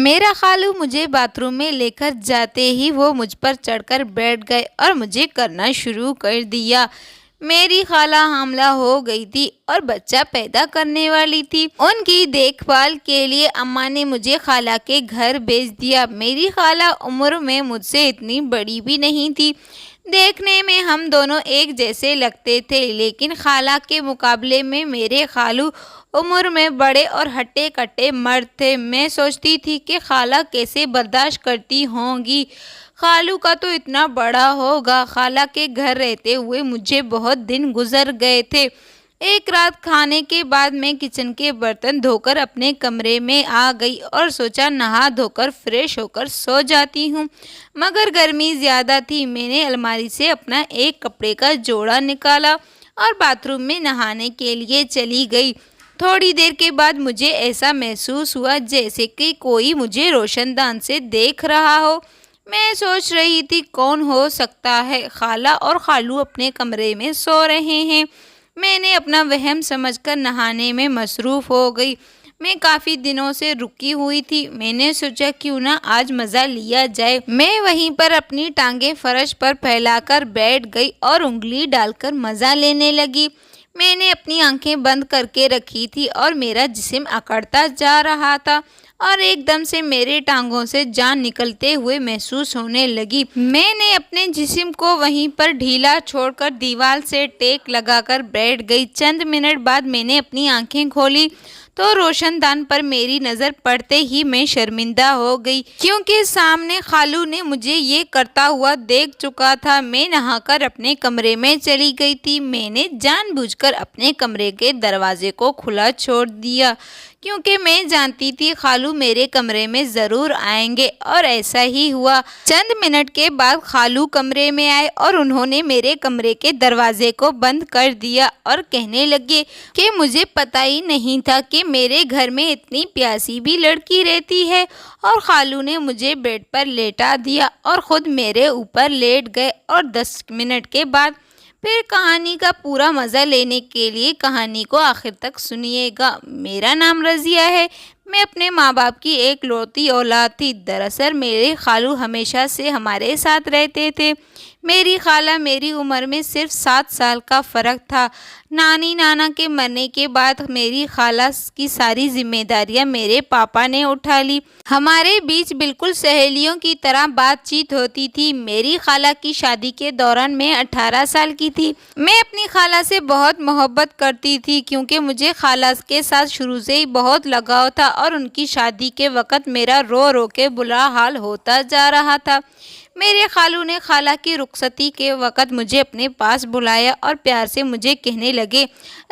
میرا خالو مجھے bath room میں لے کر جاتے ہی وہ مجھ پر چڑھ کر بیٹھ گئے اور مجھے کرنا شروع کر دیا۔ میری خالہ حاملہ ہو گئی تھی اور بچہ پیدا کرنے والی تھی۔ ان کی دیکھ بھال کے لیے اماں نے مجھے خالہ کے گھر بھیج دیا۔ میری خالہ عمر میں مجھ سے اتنی بڑی بھی نہیں تھی۔ دیکھنے میں ہم دونوں ایک جیسے لگتے تھے، لیکن خالہ کے مقابلے میں میرے خالو عمر میں بڑے اور ہٹے کٹے مرد تھے۔ میں سوچتی تھی کہ خالہ کیسے برداشت کرتی ہوں گی۔ خالو کا تو اتنا بڑا ہوگا۔ خالہ کے گھر رہتے ہوئے مجھے بہت دن گزر گئے تھے۔ ایک رات کھانے کے بعد میں کچن کے برتن دھو کر اپنے کمرے میں آ گئی اور سوچا نہا دھو کر فریش ہو کر سو جاتی ہوں، مگر گرمی زیادہ تھی۔ میں نے الماری سے اپنا ایک کپڑے کا جوڑا نکالا اور باتھ روم میں نہانے کے لیے چلی گئی۔ تھوڑی دیر کے بعد مجھے ایسا محسوس ہوا جیسے کہ کوئی مجھے روشن دان سے دیکھ رہا ہو۔ میں سوچ رہی تھی کون ہو سکتا ہے؟ خالہ اور خالو اپنے کمرے میں سو رہے ہیں۔ میں نے اپنا وہم سمجھ کر نہانے میں مصروف ہو گئی۔ میں کافی دنوں سے رکی ہوئی تھی۔ میں نے سوچا کیوں نہ آج مزہ لیا جائے۔ میں وہیں پر اپنی ٹانگیں فرش پر پھیلا کر بیٹھ گئی اور انگلی ڈال کر مزہ لینے لگی۔ میں نے اپنی آنکھیں بند کر کے رکھی تھی اور میرا جسم اکڑتا جا رہا تھا اور ایک دم سے میرے ٹانگوں سے جان نکلتے ہوئے محسوس ہونے لگی۔ میں نے اپنے جسم کو وہیں پر ڈھیلا چھوڑ کر دیوار سے ٹیک لگا کر بیٹھ گئی۔ چند منٹ بعد میں نے اپنی آنکھیں کھولی تو روشن دان پر میری نظر پڑتے ہی میں شرمندہ ہو گئی، کیونکہ سامنے خالو نے مجھے یہ کرتا ہوا دیکھ چکا تھا۔ میں نہا کر اپنے کمرے میں چلی گئی تھی۔ میں نے جان بوجھ کر اپنے کمرے کے دروازے کو کھلا چھوڑ دیا، کیونکہ میں جانتی تھی خالو میرے کمرے میں ضرور آئیں گے، اور ایسا ہی ہوا۔ چند منٹ کے بعد خالو کمرے میں آئے اور انہوں نے میرے کمرے کے دروازے کو بند کر دیا اور کہنے لگے کہ مجھے پتہ ہی نہیں تھا کہ میرے گھر میں اتنی پیاسی بھی لڑکی رہتی ہے، اور خالو نے مجھے بیڈ پر لیٹا دیا اور خود میرے اوپر لیٹ گئے، اور 10 منٹ کے بعد پھر کہانی کا پورا مزہ لینے کے لیے کہانی کو آخر تک سنیے گا۔ میرا نام رضیہ ہے۔ میں اپنے ماں باپ کی ایک لوتی اولاد تھی۔ دراصل میرے خالو ہمیشہ سے ہمارے ساتھ رہتے تھے۔ میری خالہ میری عمر میں صرف 7 سال کا فرق تھا۔ نانی نانا کے مرنے کے بعد میری خالہ کی ساری ذمہ داریاں میرے پاپا نے اٹھا لی۔ ہمارے بیچ بالکل سہیلیوں کی طرح بات چیت ہوتی تھی۔ میری خالہ کی شادی کے دوران میں 18 سال کی تھی۔ میں اپنی خالہ سے بہت محبت کرتی تھی، کیونکہ مجھے خالہ کے ساتھ شروع سے ہی بہت لگاؤ تھا، اور ان کی شادی کے وقت میرا رو رو کے برا حال ہوتا جا رہا تھا۔ میرے خالو نے خالہ کی رخصتی کے وقت مجھے اپنے پاس بلایا اور پیار سے مجھے کہنے لگے،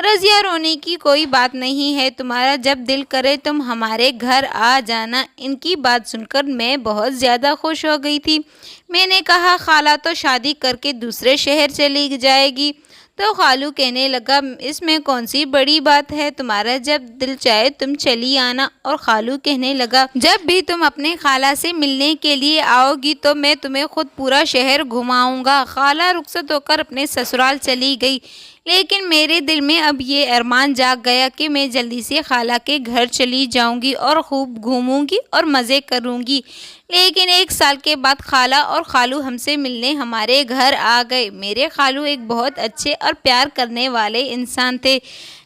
رضیہ رونے کی کوئی بات نہیں ہے، تمہارا جب دل کرے تم ہمارے گھر آ جانا۔ ان کی بات سن کر میں بہت زیادہ خوش ہو گئی تھی۔ میں نے کہا خالہ تو شادی کر کے دوسرے شہر چلی جائے گی۔ تو خالو کہنے لگا اس میں کون سی بڑی بات ہے، تمہارا جب دل چاہے تم چلی آنا۔ اور خالو کہنے لگا جب بھی تم اپنے خالہ سے ملنے کے لیے آؤ گی تو میں تمہیں خود پورا شہر گھماؤں گا۔ خالہ رخصت ہو کر اپنے سسرال چلی گئی، لیکن میرے دل میں اب یہ ارمان جاگ گیا کہ میں جلدی سے خالہ کے گھر چلی جاؤں گی اور خوب گھوموں گی اور مزے کروں گی۔ لیکن 1 سال کے بعد خالہ اور خالو ہم سے ملنے ہمارے گھر آ گئے۔ میرے خالو ایک بہت اچھے اور پیار کرنے والے انسان تھے۔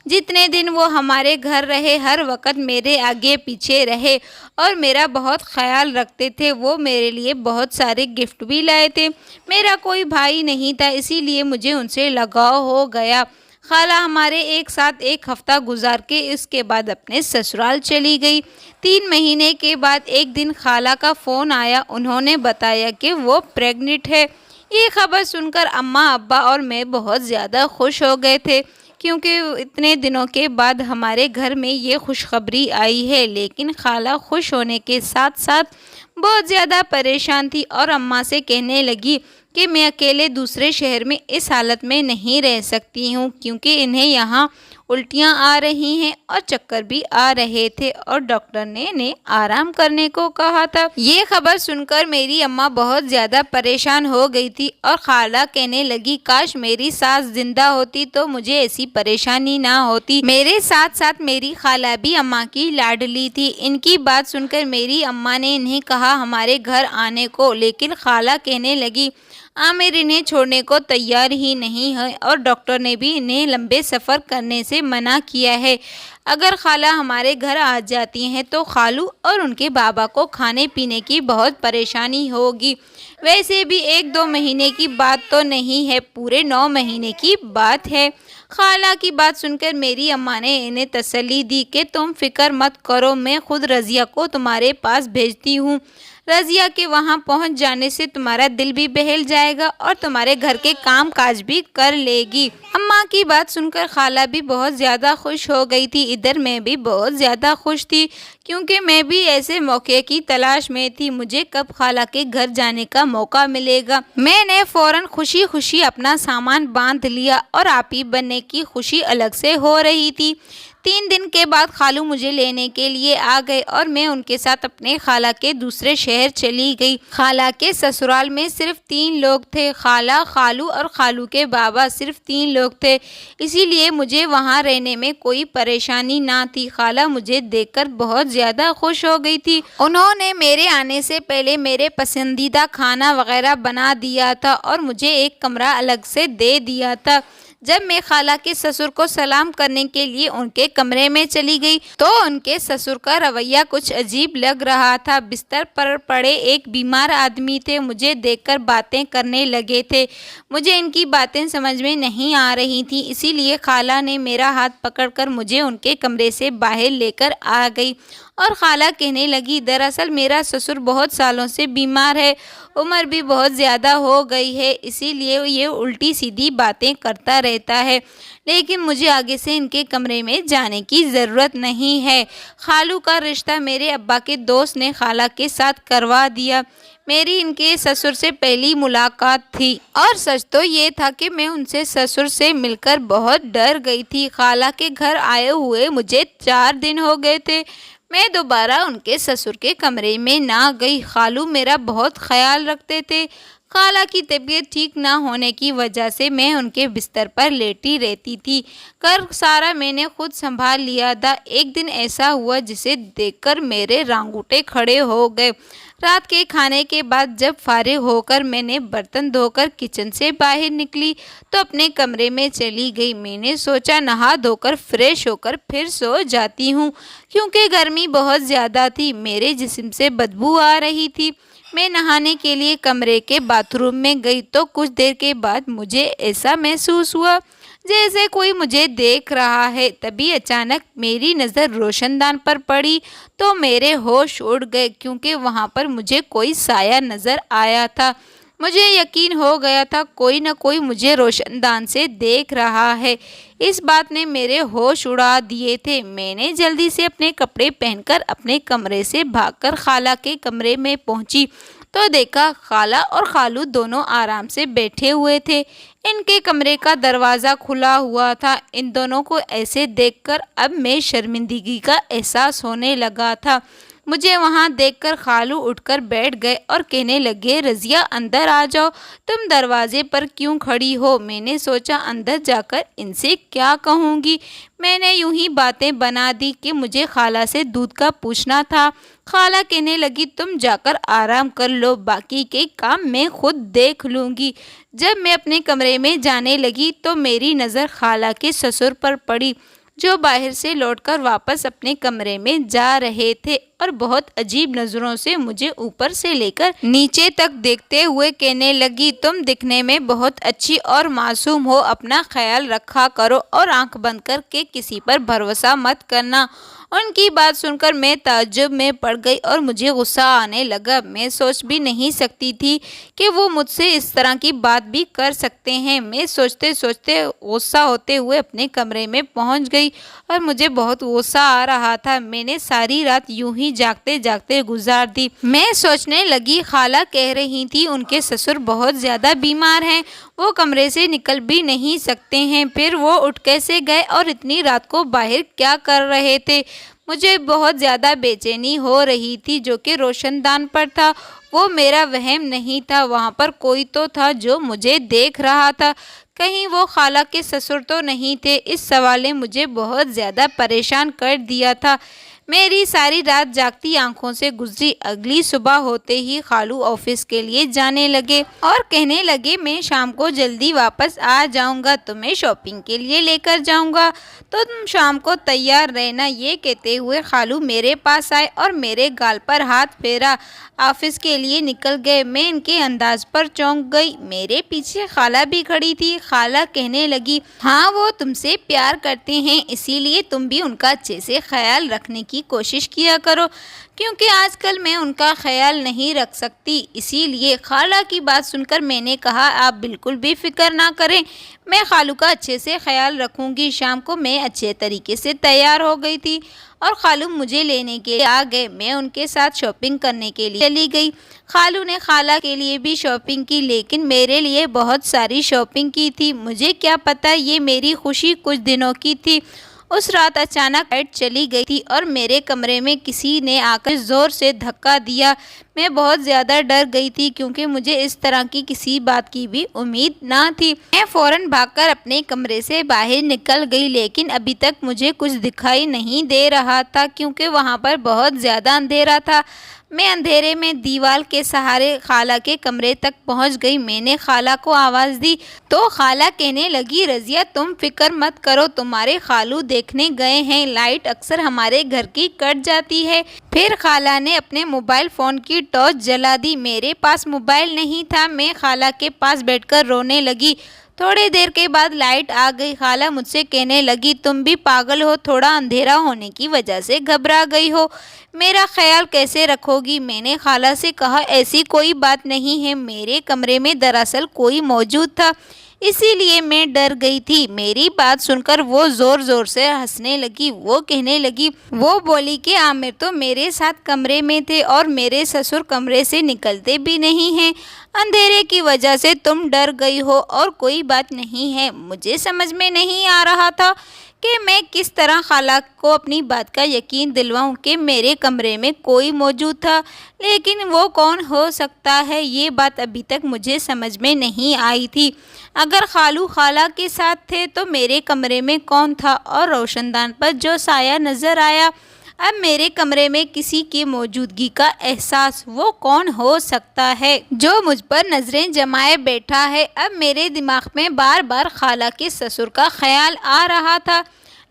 جتنے دن وہ ہمارے گھر رہے ہر وقت میرے آگے پیچھے رہے اور میرا بہت خیال رکھتے تھے۔ وہ میرے لیے بہت سارے گفٹ بھی لائے تھے۔ میرا کوئی بھائی نہیں تھا، اسی لیے مجھے ان سے لگاؤ ہو گیا۔ خالہ ہمارے ایک ساتھ 1 ہفتہ گزار کے اس کے بعد اپنے سسرال چلی گئی۔ 3 مہینے کے بعد ایک دن خالہ کا فون آیا۔ انہوں نے بتایا کہ وہ پریگننٹ ہے۔ یہ خبر سن کر اماں ابا اور میں بہت زیادہ خوش ہو گئے تھے، کیونکہ اتنے دنوں کے بعد ہمارے گھر میں یہ خوشخبری آئی ہے۔ لیکن خالہ خوش ہونے کے ساتھ ساتھ بہت زیادہ پریشان تھی اور اماں سے کہنے لگی کہ میں اکیلے دوسرے شہر میں اس حالت میں نہیں رہ سکتی ہوں، کیونکہ انہیں یہاں الٹیاں آ رہی ہیں اور چکر بھی آ رہے تھے اور ڈاکٹر نے انہیں آرام کرنے کو کہا تھا۔ یہ خبر سن کر میری اماں بہت زیادہ پریشان ہو گئی تھی اور خالہ کہنے لگی کاش میری ساس زندہ ہوتی تو مجھے ایسی پریشانی نہ ہوتی۔ میرے ساتھ ساتھ میری خالہ بھی اماں کی لاڈلی تھی۔ ان کی بات سن کر میری اماں نے انہیں کہا ہمارے گھر آنے کو، لیکن خالہ کہنے لگی عامر انہیں چھوڑنے کو تیار ہی نہیں ہے اور ڈاکٹر نے بھی انہیں لمبے سفر کرنے سے منع کیا ہے۔ اگر خالہ ہمارے گھر آ جاتی ہیں تو خالو اور ان کے بابا کو کھانے پینے کی بہت پریشانی ہوگی۔ ویسے بھی 1-2 مہینے کی بات تو نہیں ہے، پورے 9 مہینے کی بات ہے۔ خالہ کی بات سن کر میری اماں نے انہیں تسلی دی کہ تم فکر مت کرو، میں خود رضیہ کو تمہارے پاس بھیجتی ہوں۔ رضیہ کے وہاں پہنچ جانے سے تمہارا دل بھی بہل جائے گا اور تمہارے گھر کے کام کاج بھی کر لے گی۔ اماں کی بات سن کر خالہ بھی بہت زیادہ خوش ہو گئی تھی۔ ادھر میں بھی بہت زیادہ خوش تھی کیونکہ میں بھی ایسے موقع کی تلاش میں تھی، مجھے کب خالہ کے گھر جانے کا موقع ملے گا۔ میں نے فوراً خوشی خوشی اپنا سامان باندھ لیا اور آپی بننے کی خوشی الگ سے ہو رہی تھی۔ 3 دن کے بعد خالو مجھے لینے کے لیے آ گئے اور میں ان کے ساتھ اپنے خالہ کے دوسرے شہر چلی گئی۔ خالہ کے سسرال میں صرف 3 لوگ تھے، خالہ، خالو اور خالو کے بابا، صرف 3 لوگ تھے، اسی لیے مجھے وہاں رہنے میں کوئی پریشانی نہ تھی۔ خالہ مجھے دیکھ کر بہت زیادہ خوش ہو گئی تھی۔ انہوں نے میرے آنے سے پہلے میرے پسندیدہ کھانا وغیرہ بنا دیا تھا اور مجھے ایک کمرہ الگ سے دے دیا تھا۔ جب میں خالہ کے سسر کو سلام کرنے کے لیے ان کے کمرے میں چلی گئی تو ان کے سسر کا رویہ کچھ عجیب لگ رہا تھا۔ بستر پر پڑے ایک بیمار آدمی تھے، مجھے دیکھ کر باتیں کرنے لگے تھے۔ مجھے ان کی باتیں سمجھ میں نہیں آ رہی تھیں، اسی لیے خالہ نے میرا ہاتھ پکڑ کر مجھے ان کے کمرے سے باہر لے کر آ گئی اور خالہ کہنے لگی دراصل میرا سسر بہت سالوں سے بیمار ہے، عمر بھی بہت زیادہ ہو گئی ہے، اسی لیے یہ الٹی سیدھی باتیں کرتا رہتا ہے، لیکن مجھے آگے سے ان کے کمرے میں جانے کی ضرورت نہیں ہے۔ خالو کا رشتہ میرے ابا کے دوست نے خالہ کے ساتھ کروا دیا۔ میری ان کے سسر سے پہلی ملاقات تھی اور سچ تو یہ تھا کہ میں ان سے سسر سے مل کر بہت ڈر گئی تھی۔ خالہ کے گھر آئے ہوئے مجھے 4 دن ہو گئے تھے، میں دوبارہ ان کے سسر کے کمرے میں نہ گئی۔ خالو میرا بہت خیال رکھتے تھے۔ خالہ کی طبیعت ٹھیک نہ ہونے کی وجہ سے میں ان کے بستر پر لیٹی رہتی تھی۔ گھر سارا میں نے خود سنبھال لیا تھا۔ ایک دن ایسا ہوا جسے دیکھ کر میرے رانگوٹے کھڑے ہو گئے۔ رات کے کھانے کے بعد جب فارغ ہو کر میں نے برتن دھو کر کچن سے باہر نکلی تو اپنے کمرے میں چلی گئی۔ میں نے سوچا نہا دھو کر فریش ہو کر پھر سو جاتی ہوں، کیونکہ گرمی بہت زیادہ تھی، میرے جسم سے بدبو آ رہی تھی۔ میں نہانے کے لیے کمرے کے باتھ روم میں گئی تو کچھ دیر کے بعد مجھے ایسا محسوس ہوا جیسے کوئی مجھے دیکھ رہا ہے۔ تبھی اچانک میری نظر روشن دان پر پڑی تو میرے ہوش اڑ گئے، کیونکہ وہاں پر مجھے کوئی سایہ نظر آیا تھا۔ مجھے یقین ہو گیا تھا کوئی نہ کوئی مجھے روشن دان سے دیکھ رہا ہے۔ اس بات نے میرے ہوش اڑا دیے تھے۔ میں نے جلدی سے اپنے کپڑے پہن کر اپنے کمرے سے بھاگ کر خالہ کے کمرے میں پہنچی تو دیکھا خالہ اور خالو دونوں آرام سے بیٹھے ہوئے تھے۔ ان کے کمرے کا دروازہ کھلا ہوا تھا۔ ان دونوں کو ایسے دیکھ کر اب میں شرمندگی کا احساس ہونے لگا تھا۔ مجھے وہاں دیکھ کر خالو اٹھ کر بیٹھ گئے اور کہنے لگے رضیہ اندر آ جاؤ، تم دروازے پر کیوں کھڑی ہو؟ میں نے سوچا اندر جا کر ان سے کیا کہوں گی، میں نے یوں ہی باتیں بنا دی کہ مجھے خالہ سے دودھ کا پوچھنا تھا۔ خالہ کہنے لگی تم جا کر آرام کر لو، باقی کے کام میں خود دیکھ لوں گی۔ جب میں اپنے کمرے میں جانے لگی تو میری نظر خالہ کے سسر پر پڑی، جو باہر سے لوٹ کر واپس اپنے کمرے میں جا رہے تھے اور بہت عجیب نظروں سے مجھے اوپر سے لے کر نیچے تک دیکھتے ہوئے کہنے لگی تم دکھنے میں بہت اچھی اور معصوم ہو، اپنا خیال رکھا کرو اور آنکھ بند کر کے کسی پر بھروسہ مت کرنا، ان کی بات سن کر میں تعجب میں پڑ گئی اور مجھے غصہ آنے لگا۔ میں سوچ بھی نہیں سکتی تھی کہ وہ مجھ سے اس طرح کی بات بھی کر سکتے ہیں۔ میں سوچتے سوچتے غصہ ہوتے ہوئے اپنے کمرے میں پہنچ گئی اور مجھے بہت غصہ آ رہا تھا۔ میں نے ساری رات یوں ہی جاگتے جاگتے گزار دی۔ میں سوچنے لگی، خالہ کہہ رہی تھی ان کے سسر بہت زیادہ بیمار ہیں، وہ کمرے سے نکل بھی نہیں سکتے ہیں، پھر وہ اٹھ کیسے گئے اور اتنی رات کو باہر کیا کر رہے تھے؟ مجھے بہت زیادہ بے چینی ہو رہی تھی جو کہ روشن دان پر تھا۔ وہ میرا وہم نہیں تھا، وہاں پر کوئی تو تھا جو مجھے دیکھ رہا تھا۔ کہیں وہ خالہ کے سسر تو نہیں تھے؟ اس سوال نے مجھے بہت زیادہ پریشان کر دیا تھا۔ میری ساری رات جاگتی آنکھوں سے گزری۔ اگلی صبح ہوتے ہی خالو آفس کے لیے جانے لگے اور کہنے لگے میں شام کو جلدی واپس آ جاؤں گا، تمہیں شاپنگ کے لیے لے کر جاؤں گا تو تم شام کو تیار رہنا۔ یہ کہتے ہوئے خالو میرے پاس آئے اور میرے گال پر ہاتھ پھیرا، آفس کے لیے نکل گئے۔ میں ان کے انداز پر چونک گئی۔ میرے پیچھے خالہ بھی کھڑی تھی۔ خالہ کہنے لگی، ہاں وہ تم سے پیار کرتے ہیں، اسی لیے تم بھی ان کا اچھے سے خیال رکھنے کی کوشش کیا کرو، کیونکہ آج کل میں ان کا خیال نہیں رکھ سکتی۔ اسی لیے خالہ کی بات سن کر میں نے کہا، آپ بالکل بھی فکر نہ کریں، میں خالو کا اچھے سے خیال رکھوں گی۔ شام کو میں اچھے طریقے سے تیار ہو گئی تھی اور خالو مجھے لینے کے لیے آ گئے۔ میں ان کے ساتھ شاپنگ کرنے کے لیے چلی گئی۔ خالو نے خالہ کے لیے بھی شاپنگ کی، لیکن میرے لیے بہت ساری شاپنگ کی تھی۔ مجھے کیا پتہ یہ میری خوشی کچھ دنوں کی تھی۔ اس رات اچانک لائٹ چلی گئی تھی اور میرے کمرے میں کسی نے آ کر زور سے دھکا دیا۔ میں بہت زیادہ ڈر گئی تھی کیونکہ مجھے اس طرح کی کسی بات کی بھی امید نہ تھی۔ میں فوراً بھاگ کر اپنے کمرے سے باہر نکل گئی، لیکن ابھی تک مجھے کچھ دکھائی نہیں دے رہا تھا کیونکہ وہاں پر بہت زیادہ اندھیرا تھا۔ میں اندھیرے میں دیوار کے سہارے خالہ کے کمرے تک پہنچ گئی۔ میں نے خالہ کو آواز دی تو خالہ کہنے لگی، رضیہ تم فکر مت کرو، تمہارے خالو دیکھنے گئے ہیں، لائٹ اکثر ہمارے گھر کی کٹ جاتی ہے۔ پھر خالہ نے اپنے موبائل فون کی ٹارچ جلا دی۔ میرے پاس موبائل نہیں تھا۔ میں خالہ کے پاس بیٹھ کر رونے لگی۔ تھوڑی دیر کے بعد لائٹ آ گئی۔ خالہ مجھ سے کہنے لگی، تم بھی پاگل ہو، تھوڑا اندھیرا ہونے کی وجہ سے گھبرا گئی ہو، میرا خیال کیسے رکھو گی؟ میں نے خالہ سے کہا، ایسی کوئی بات نہیں ہے، میرے کمرے میں دراصل کوئی موجود تھا، اسی لیے میں ڈر گئی تھی۔ میری بات سن کر وہ زور زور سے ہنسنے لگی۔ وہ کہنے لگی، وہ بولی کہ عامر تو میرے ساتھ کمرے میں تھے اور میرے سسر کمرے سے نکلتے بھی نہیں ہیں، اندھیرے کی وجہ سے تم ڈر گئی ہو اور کوئی بات نہیں ہے۔ مجھے سمجھ میں نہیں آ رہا تھا کہ میں کس طرح خالہ کو اپنی بات کا یقین دلواؤں کہ میرے کمرے میں کوئی موجود تھا، لیکن وہ کون ہو سکتا ہے، یہ بات ابھی تک مجھے سمجھ میں نہیں آئی تھی۔ اگر خالو خالہ کے ساتھ تھے تو میرے کمرے میں کون تھا؟ اور روشن دان پر جو سایہ نظر آیا، اب میرے کمرے میں کسی کی موجودگی کا احساس، وہ کون ہو سکتا ہے جو مجھ پر نظریں جمائے بیٹھا ہے؟ اب میرے دماغ میں بار بار خالہ کے سسر کا خیال آ رہا تھا۔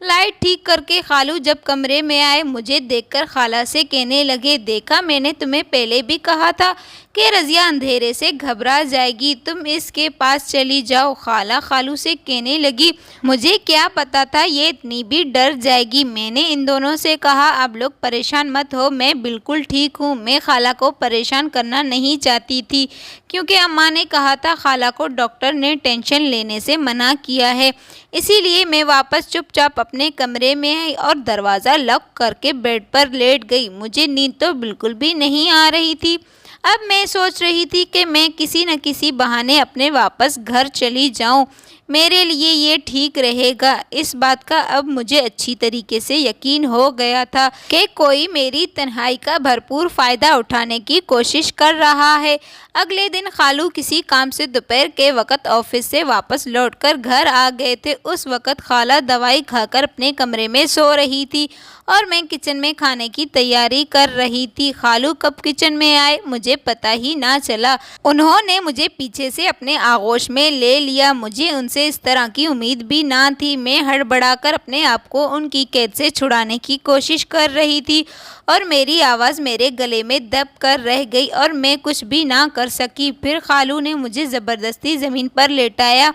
لائٹ ٹھیک کر کے خالو جب کمرے میں آئے، مجھے دیکھ کر خالہ سے کہنے لگے، دیکھا میں نے تمہیں پہلے بھی کہا تھا کہ رضیہ اندھیرے سے گھبرا جائے گی، تم اس کے پاس چلی جاؤ۔ خالہ خالو سے کہنے لگی، مجھے کیا پتا تھا یہ اتنی بھی ڈر جائے گی۔ میں نے ان دونوں سے کہا، آپ لوگ پریشان مت ہو، میں بالکل ٹھیک ہوں۔ میں خالہ کو پریشان کرنا نہیں چاہتی تھی کیونکہ اماں نے کہا تھا خالہ کو ڈاکٹر نے ٹینشن لینے سے منع کیا ہے، اسی لیے میں واپس چپ چاپ اپنے کمرے میں آئی اور دروازہ لاک کر کے بیڈ پر لیٹ گئی۔ مجھے نیند تو بالکل بھی نہیں آ رہی تھی۔ اب میں سوچ رہی تھی کہ میں کسی نہ کسی بہانے اپنے واپس گھر چلی جاؤں، میرے لیے یہ ٹھیک رہے گا۔ اس بات کا اب مجھے اچھی طریقے سے یقین ہو گیا تھا کہ کوئی میری تنہائی کا بھرپور فائدہ اٹھانے کی کوشش کر رہا ہے۔ اگلے دن خالو کسی کام سے دوپہر کے وقت آفس سے واپس لوٹ کر گھر آ گئے تھے۔ اس وقت خالہ دوائی کھا کر اپنے کمرے میں سو رہی تھی اور میں کچن میں کھانے کی تیاری کر رہی تھی۔ خالو کب کچن میں آئے مجھے پتہ ہی نہ چلا۔ انہوں نے مجھے پیچھے سے اپنے آغوش میں لے لیا۔ مجھے ان سے اس طرح کی امید بھی نہ تھی۔ میں ہڑبڑا کر اپنے آپ کو ان کی قید سے چھڑانے کی کوشش کر رہی تھی اور میری آواز میرے گلے میں دب کر رہ گئی اور میں کچھ بھی نہ کر سکی۔ پھر خالو نے مجھے زبردستی زمین پر لیٹایا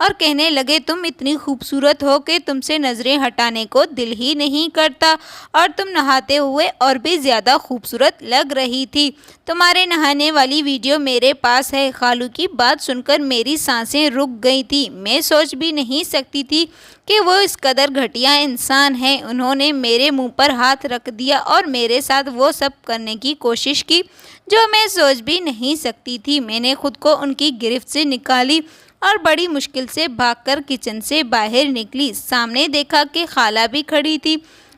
اور کہنے لگے تم اتنی خوبصورت ہو کہ تم سے نظریں ہٹانے کو دل ہی نہیں کرتا، اور تم نہاتے ہوئے اور بھی زیادہ خوبصورت لگ رہی تھی۔ تمہارے نہانے والی ویڈیو میرے پاس ہے۔ خالو کی بات سن کر میری سانسیں رک گئی تھی۔ میں سوچ بھی نہیں سکتی تھی کہ وہ اس قدر گھٹیا انسان ہیں۔ انہوں نے میرے منہ پر ہاتھ رکھ دیا اور میرے ساتھ وہ سب کرنے کی کوشش کی جو میں سوچ بھی نہیں سکتی تھی۔ میں نے خود کو ان کی گرفت سے نکالی اور بڑی مشکل سے بھاگ کر کچن سے باہر نکلی۔ سامنے دیکھا کہ خالہ بھی کھڑی تھی۔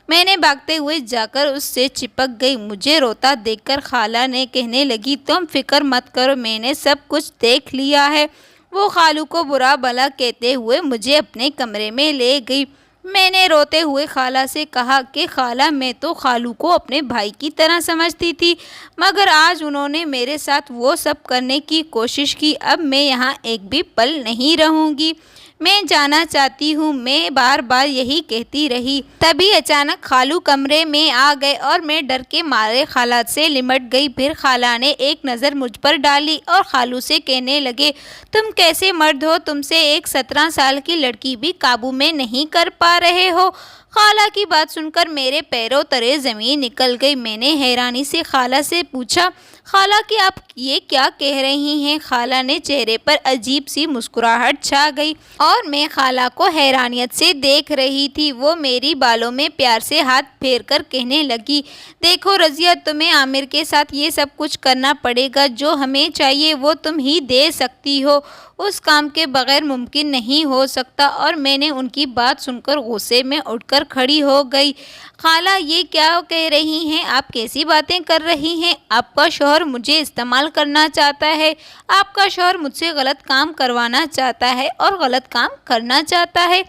میں نے بھاگتے ہوئے جا کر اس سے چپک گئی۔ مجھے روتا دیکھ کر خالہ نے کہنے لگی تم فکر مت کرو، میں نے سب کچھ دیکھ لیا ہے۔ وہ خالو کو برا بھلا کہتے ہوئے مجھے اپنے کمرے میں لے گئی۔ میں نے روتے ہوئے خالہ سے کہا کہ خالہ میں تو خالو کو اپنے بھائی کی طرح سمجھتی تھی، مگر آج انہوں نے میرے ساتھ وہ سب کرنے کی کوشش کی۔ اب میں یہاں ایک بھی پل نہیں رہوں گی، میں جانا چاہتی ہوں۔ میں بار بار یہی کہتی رہی۔ تبھی اچانک خالو کمرے میں آ گئے اور میں ڈر کے مارے خالہ سے لمٹ گئی۔ پھر خالہ نے ایک نظر مجھ پر ڈالی اور خالو سے کہنے لگے تم کیسے مرد ہو، تم سے ایک 17 سال کی لڑکی بھی قابو میں نہیں کر پا رہے ہو۔ خالہ کی بات سن کر میرے پیروں تلے زمین نکل گئی۔ میں نے حیرانی سے خالہ سے پوچھا خالہ کہ آپ یہ کیا کہہ رہی ہیں؟ خالہ نے چہرے پر عجیب سی مسکراہٹ چھا گئی اور میں خالہ کو حیرانیت سے دیکھ رہی تھی۔ وہ میری بالوں میں پیار سے ہاتھ پھیر کر کہنے لگی دیکھو رضیہ، تمہیں عامر کے ساتھ یہ سب کچھ کرنا پڑے گا، جو ہمیں چاہیے وہ تم ہی دے سکتی ہو، اس کام کے بغیر ممکن نہیں ہو سکتا۔ اور میں نے ان کی بات سن کر غصے میں اٹھ کر کھڑی ہو گئی۔ خالہ یہ کیا کہہ رہی ہیں؟ آپ کیسی باتیں کر رہی ہیں؟ آپ کا شوہر مجھے استعمال کرنا چاہتا ہے، آپ کا شوہر مجھ سے غلط کام کروانا چاہتا ہے اور غلط کام کرنا چاہتا ہے۔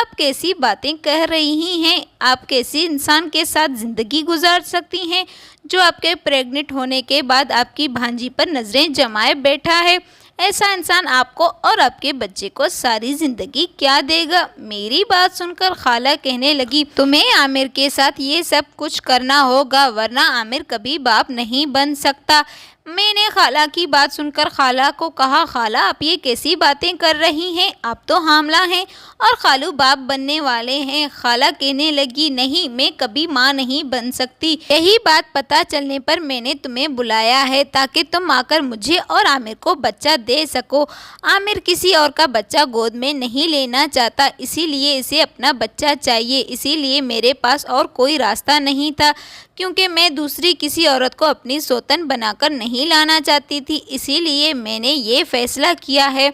آپ کیسی باتیں کہہ رہی ہیں؟ آپ کیسی انسان کے ساتھ زندگی گزار سکتی ہیں جو آپ کے پریگننٹ ہونے کے بعد آپ کی بھانجی پر نظریں جمائے بیٹھا ہے؟ ایسا انسان آپ کو اور آپ کے بچے کو ساری زندگی کیا دے گا؟ میری بات سن کر خالہ کہنے لگی تمہیں عامر کے ساتھ یہ سب کچھ کرنا ہوگا ورنہ عامر کبھی باپ نہیں بن سکتا۔ میں نے خالہ کی بات سن کر خالہ کو کہا خالہ آپ یہ کیسی باتیں کر رہی ہیں؟ آپ تو حاملہ ہیں اور خالو باپ بننے والے ہیں۔ خالہ کہنے لگی نہیں، میں کبھی ماں نہیں بن سکتی۔ یہی بات پتہ چلنے پر میں نے تمہیں بلایا ہے تاکہ تم آ کر مجھے اور عامر کو بچہ دے سکو۔ عامر کسی اور کا بچہ گود میں نہیں لینا چاہتا، اسی لیے اسے اپنا بچہ چاہیے۔ اسی لیے میرے پاس اور کوئی راستہ نہیں تھا، کیونکہ میں دوسری کسی عورت کو اپنی سوتن بنا کر نہیں لانا چاہتی تھی۔ اسی لیے میں نے یہ فیصلہ کیا ہے،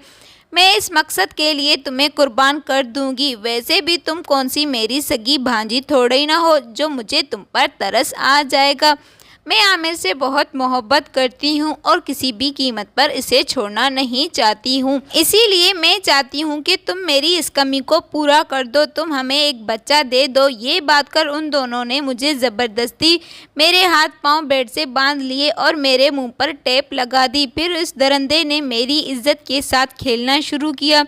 میں اس مقصد کے لیے تمہیں قربان کر دوں گی۔ ویسے بھی تم کون سی میری سگی بھانجی تھوڑی نہ ہو جو مجھے تم پر ترس آ جائے گا۔ میں عامر سے بہت محبت کرتی ہوں اور کسی بھی قیمت پر اسے چھوڑنا نہیں چاہتی ہوں۔ اسی لیے میں چاہتی ہوں کہ تم میری اس کمی کو پورا کر دو، تم ہمیں ایک بچہ دے دو۔ یہ بات کر ان دونوں نے مجھے زبردستی میرے ہاتھ پاؤں بیڈ سے باندھ لیے اور میرے منہ پر ٹیپ لگا دی۔ پھر اس درندے نے میری عزت کے ساتھ کھیلنا شروع کیا۔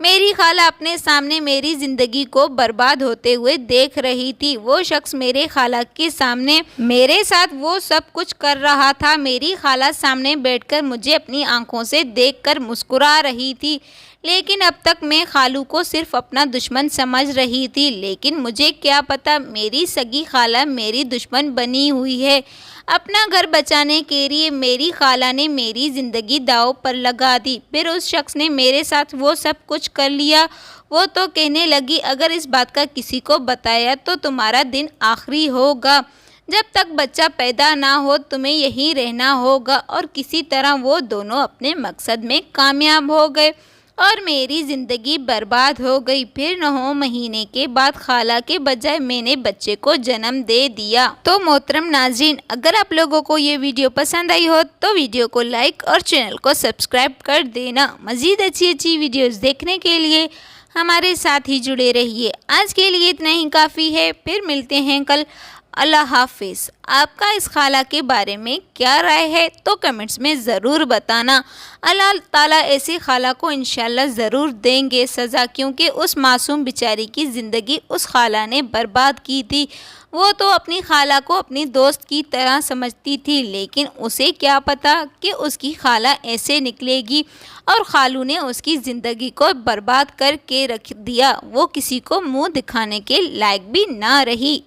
میری خالہ اپنے سامنے میری زندگی کو برباد ہوتے ہوئے دیکھ رہی تھی۔ وہ شخص میرے خالہ کے سامنے میرے ساتھ وہ سب کچھ کر رہا تھا۔ میری خالہ سامنے بیٹھ کر مجھے اپنی آنکھوں سے دیکھ کر مسکرا رہی تھی، لیکن اب تک میں خالو کو صرف اپنا دشمن سمجھ رہی تھی۔ لیکن مجھے کیا پتا میری سگی خالہ میری دشمن بنی ہوئی ہے۔ اپنا گھر بچانے کے لیے میری خالہ نے میری زندگی داؤ پر لگا دی۔ پھر اس شخص نے میرے ساتھ وہ سب کچھ کر لیا۔ وہ تو کہنے لگی اگر اس بات کا کسی کو بتایا تو تمہارا دن آخری ہوگا، جب تک بچہ پیدا نہ ہو تمہیں یہیں رہنا ہوگا۔ اور کسی طرح وہ دونوں اپنے مقصد میں کامیاب ہو گئے اور میری زندگی برباد ہو گئی۔ پھر 9 مہینے کے بعد خالہ کے بجائے میں نے بچے کو جنم دے دیا۔ تو محترم ناظرین، اگر آپ لوگوں کو یہ ویڈیو پسند آئی ہو تو ویڈیو کو لائک اور چینل کو سبسکرائب کر دینا۔ مزید اچھی ویڈیوز دیکھنے کے لیے ہمارے ساتھ ہی جڑے رہیے۔ آج کے لیے اتنا ہی کافی ہے، پھر ملتے ہیں کل اللہ حافظ۔ آپ کا اس خالہ کے بارے میں کیا رائے ہے تو کمنٹس میں ضرور بتانا۔ اللہ تعالیٰ ایسی خالہ کو انشاءاللہ ضرور دیں گے سزا، کیونکہ اس معصوم بیچاری کی زندگی اس خالہ نے برباد کی تھی۔ وہ تو اپنی خالہ کو اپنی دوست کی طرح سمجھتی تھی، لیکن اسے کیا پتا کہ اس کی خالہ ایسے نکلے گی، اور خالو نے اس کی زندگی کو برباد کر کے رکھ دیا۔ وہ کسی کو منہ دکھانے کے لائق بھی نہ رہی۔